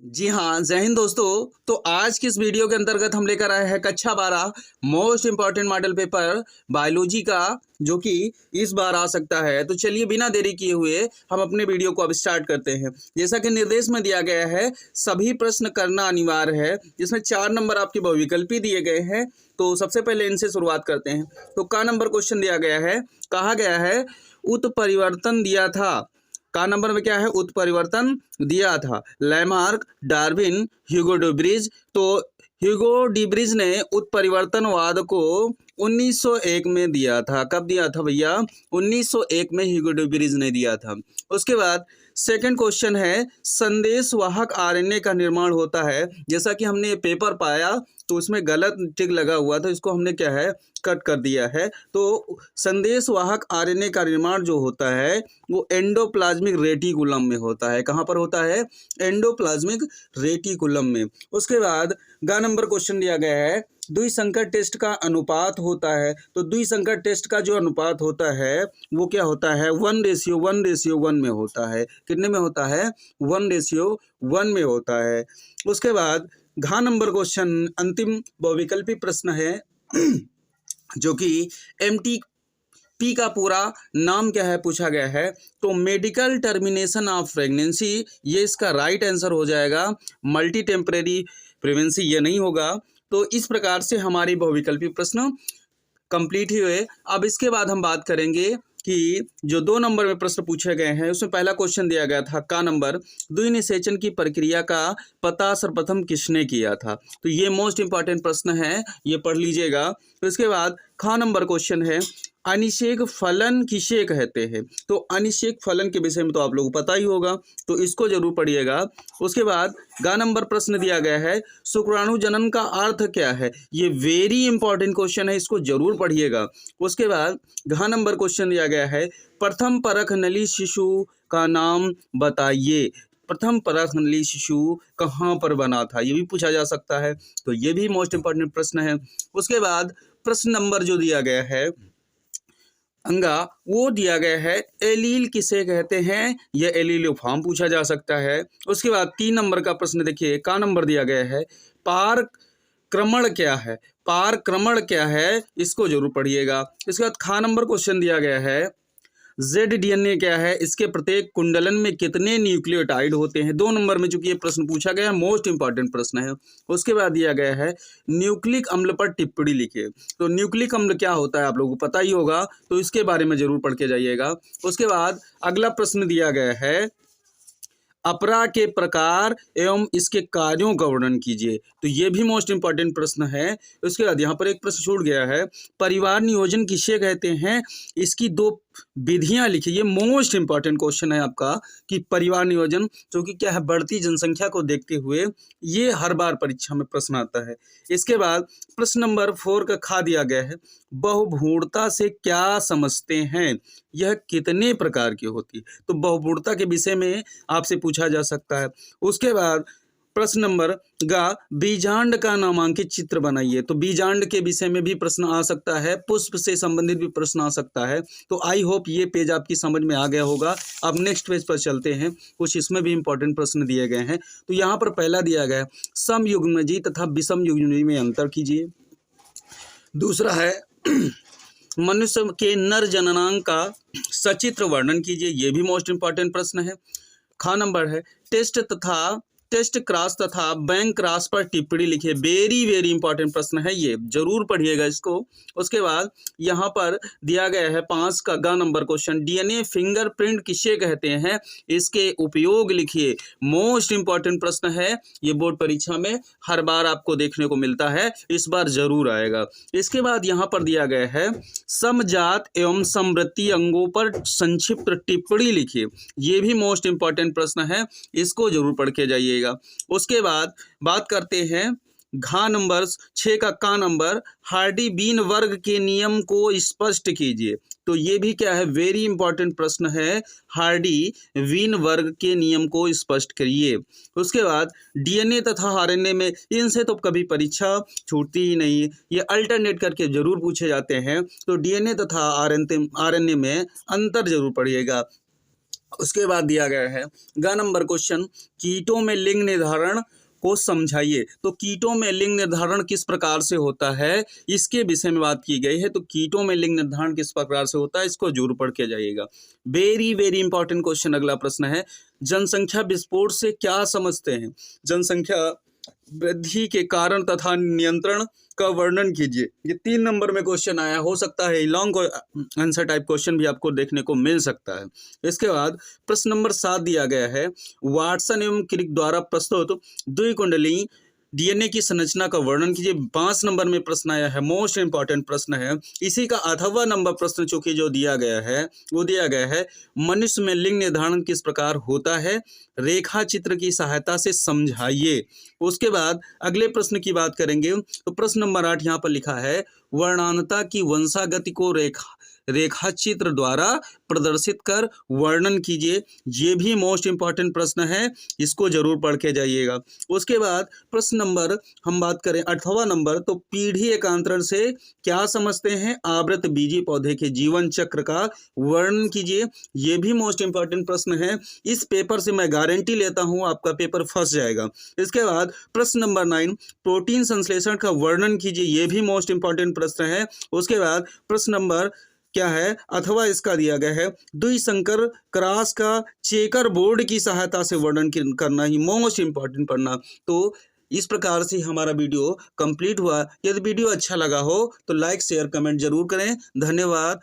जी हाँ, जय हिंद दोस्तों। तो आज की इस वीडियो के अंतर्गत हम लेकर आए हैं कक्षा 12 most important model paper biology का, जो कि इस बार आ सकता है। तो चलिए बिना देरी किए हुए हम अपने वीडियो को अब स्टार्ट करते हैं। जैसा कि निर्देश में दिया गया है, सभी प्रश्न करना अनिवार्य है, जिसमें 4 नंबर आपके बहुविकल्पी दिए गए हैं। तो सबसे पहले इनसे शुरुआत करते हैं। तो का नंबर क्वेश्चन दिया गया है, कहा गया है उत्परिवर्तन दिया था। का नंबर में क्या है, उत्परिवर्तन दिया था। लैमार्क, डार्विन, ह्यूगो डुब्रिज। तो ह्यूगो डुब्रिज ने उत्परिवर्तनवाद को 1901 में दिया था। कब दिया था भैया? 1901 में ह्यूगो डुब्रिज ने दिया था। उसके बाद सेकंड क्वेश्चन है, संदेशवाहक आरएनए का निर्माण होता है। जैसा कि हमने ये पेपर पाया तो उसमें गलत टिक लगा हुआ था, इसको हमने क्या है, कट कर दिया है। तो संदेशवाहक आरएनए का निर्माण जो होता है वो एंडोप्लाज्मिक रेटिकुलम में होता है। कहाँ पर होता है? एंडोप्लाज्मिक रेटिकुलम में। उसके बाद ग नंबर क्वेश्चन दिया गया है, द्विसंकर टेस्ट का अनुपात होता है। तो द्विसंकर टेस्ट का जो अनुपात होता है वो क्या होता है? 1:1:1 में होता है। कितने में होता है? 1:1 में होता है। उसके बाद घ नंबर क्वेश्चन अंतिम बहुविकल्पी प्रश्न है जो कि MTP का पूरा नाम क्या है पूछा गया है। तो मेडिकल टर्मिनेशन ऑफ प्रेगनेंसी, ये इसका राइट आंसर हो जाएगा। मल्टी टेम्परेरी प्रेगनेंसी ये नहीं होगा। तो इस प्रकार से हमारी बहुविकल्पी प्रश्न कंप्लीट ही हुए। अब इसके बाद हम बात करेंगे कि जो 2 नंबर में प्रश्न पूछे गए हैं उसमें पहला क्वेश्चन दिया गया था का नंबर, द्विनिषेचन की प्रक्रिया का पता सर्वप्रथम किसने किया था। तो ये मोस्ट इंपॉर्टेंट प्रश्न है, ये पढ़ लीजिएगा। तो इसके बाद ख नंबर क्वेश्चन है, अनिषेक फलन किसे कहते हैं। तो अनिषेक फलन के विषय में तो आप लोगों को पता ही होगा, तो इसको जरूर पढ़िएगा। उसके बाद ग नंबर प्रश्न दिया गया है, शुक्राणु जनन का अर्थ क्या है। ये वेरी इंपॉर्टेंट क्वेश्चन है, इसको जरूर पढ़िएगा। उसके बाद घ नंबर क्वेश्चन दिया गया है, प्रथम परख नली शिशु का नाम बताइए। प्रथम परख नली शिशु कहाँ पर बना था, ये भी पूछा जा सकता है। तो ये भी मोस्ट इंपॉर्टेंट प्रश्न है। उसके बाद प्रश्न नंबर जो दिया गया है अंगा, वो दिया गया है, एलील किसे कहते हैं। यह एलीलोफॉर्म पूछा जा सकता है। उसके बाद 3 नंबर का प्रश्न देखिए, का नंबर दिया गया है, पारक्रमण क्या है। पारक्रमण क्या है, इसको जरूर पढ़िएगा। इसके बाद ख नंबर क्वेश्चन दिया गया है, ZDNA क्या है, इसके प्रत्येक कुंडलन में कितने न्यूक्लियोटाइड होते हैं। 2 नंबर में चूंकि ये प्रश्न पूछा गया है, मोस्ट इंपॉर्टेंट प्रश्न है। उसके बाद दिया गया है, न्यूक्लिक अम्ल पर टिप्पणी लिखिए। तो न्यूक्लिक अम्ल क्या होता है आप लोगों को पता ही होगा, तो इसके बारे में जरूर पढ़ के जाइएगा। उसके बाद अगला प्रश्न दिया गया है, अपरा के प्रकार एवं इसके कार्यों का वर्णन कीजिए। तो ये भी मोस्ट इंपॉर्टेंट प्रश्न है। उसके बाद यहाँ पर एक प्रश्न छूट गया है, परिवार नियोजन किसे कहते हैं, इसकी 2 विधियां लिखिए। ये मोस्ट इंपॉर्टेंट क्वेश्चन है आपका कि परिवार नियोजन, क्योंकि क्या है, बढ़ती जनसंख्या को देखते हुए ये हर बार परीक्षा में प्रश्न आता है। इसके बाद प्रश्न नंबर 4 का खा दिया गया है, बहुभुणता से क्या समझते हैं, यह कितने प्रकार की होती है। तो बहुभुणता के विषय में आपसे पूछा जा सकता है। उसके बाद प्रश्न नंबर गा, बीजांड का नामांकित चित्र बनाइए। तो बीजांड के विषय में भी प्रश्न आ सकता है, पुष्प से संबंधित भी प्रश्न आ सकता है। तो आई होप ये पेज आपकी समझ में आ गया होगा। अब नेक्स्ट पेज पर चलते हैं, कुछ इसमें भी इंपॉर्टेंट प्रश्न दिए गए हैं। तो यहाँ पर पहला दिया गया है, समयुग्मजी तथा विषम युग्मजी में अंतर कीजिए। दूसरा है मनुष्य के नर जननांग का सचित्र वर्णन कीजिए। ये भी मोस्ट इंपॉर्टेंट प्रश्न है। ख नंबर है, टेस्ट क्रॉस तथा बैंक क्रॉस पर टिप्पणी लिखिए। वेरी वेरी इंपॉर्टेंट प्रश्न है, ये जरूर पढ़िएगा इसको। उसके बाद यहाँ पर दिया गया है 5 का ग नंबर क्वेश्चन, DNA फिंगरप्रिंट किसे कहते हैं, इसके उपयोग लिखिए। मोस्ट इंपॉर्टेंट प्रश्न है, ये बोर्ड परीक्षा में हर बार आपको देखने को मिलता है, इस बार जरूर आएगा। इसके बाद यहाँ पर दिया गया है, समजात एवं समवृत्तीय अंगों पर संक्षिप्त टिप्पणी लिखिए। ये भी मोस्ट इंपॉर्टेंट प्रश्न है, इसको जरूर पढ़ के जाइए। उसके बाद बात करते हैं घ नंबर 6 का नंबर, हार्डी बीन वर्ग के नियम को स्पष्ट कीजिए। तो ये भी क्या है, वेरी इंपॉर्टेंट प्रश्न है, हार्डी बीन वर्ग के नियम को स्पष्ट करिए। उसके बाद DNA तथा RNA में, इनसे तो कभी परीक्षा छूटती ही नहीं, ये अल्टरनेट करके जरूर पूछे जाते हैं। तो DNA तथा RNA में अंतर जरूर पढ़िएगा। उसके बाद दिया गया है ग नंबर क्वेश्चन, कीटों में लिंग निर्धारण को समझाइए। तो कीटों में लिंग निर्धारण किस प्रकार से होता है, इसके विषय में बात की गई है। तो कीटों में लिंग निर्धारण किस प्रकार से होता है, इसको जरूर पढ़ के जाइएगा। वेरी वेरी इंपॉर्टेंट क्वेश्चन अगला प्रश्न है, जनसंख्या विस्फोट से क्या समझते हैं? जनसंख्या वृद्धि के कारण तथा नियंत्रण का वर्णन कीजिए। ये 3 नंबर में क्वेश्चन आया, हो सकता है लॉन्ग आंसर टाइप क्वेश्चन भी आपको देखने को मिल सकता है। इसके बाद प्रश्न नंबर 7 दिया गया है, वाटसन एवं क्रिक द्वारा प्रस्तुत द्विकुंडली डीएनए की संरचना का वर्णन कीजिए। 5 नंबर में प्रश्न आया है, मोस्ट इंपॉर्टेंट प्रश्न है। इसी का 8वां नंबर प्रश्न चूंकि जो दिया गया है वो दिया गया है, मनुष्य में लिंग निर्धारण किस प्रकार होता है, रेखा चित्र की सहायता से समझाइए। उसके बाद अगले प्रश्न की बात करेंगे तो प्रश्न नंबर 8 यहाँ पर लिखा है, वर्णानुता की वंशागति को रेखा चित्र द्वारा प्रदर्शित कर वर्णन कीजिए। ये भी मोस्ट इंपॉर्टेंट प्रश्न है, इसको जरूर पढ़ के जाइएगा। उसके बाद प्रश्न नंबर हम बात करें 8वां नंबर, तो पीढ़ी एकांतरण से क्या समझते हैं, आवृत बीजी पौधे के जीवन चक्र का वर्णन कीजिए। ये भी मोस्ट इंपॉर्टेंट प्रश्न है, इस पेपर से मैं गारंटी लेता हूँ आपका पेपर फंस जाएगा। इसके बाद प्रश्न नंबर 9, प्रोटीन संश्लेषण का वर्णन कीजिए। ये भी मोस्ट इंपॉर्टेंट प्रश्न है। उसके बाद प्रश्न नंबर क्या है, अथवा इसका दिया गया है, द्विसंकर क्रॉस का चेकर बोर्ड की सहायता से वर्णन करना ही मोस्ट इंपॉर्टेंट पढ़ना। तो इस प्रकार से हमारा वीडियो कंप्लीट हुआ। यदि वीडियो अच्छा लगा हो तो लाइक शेयर कमेंट जरूर करें। धन्यवाद।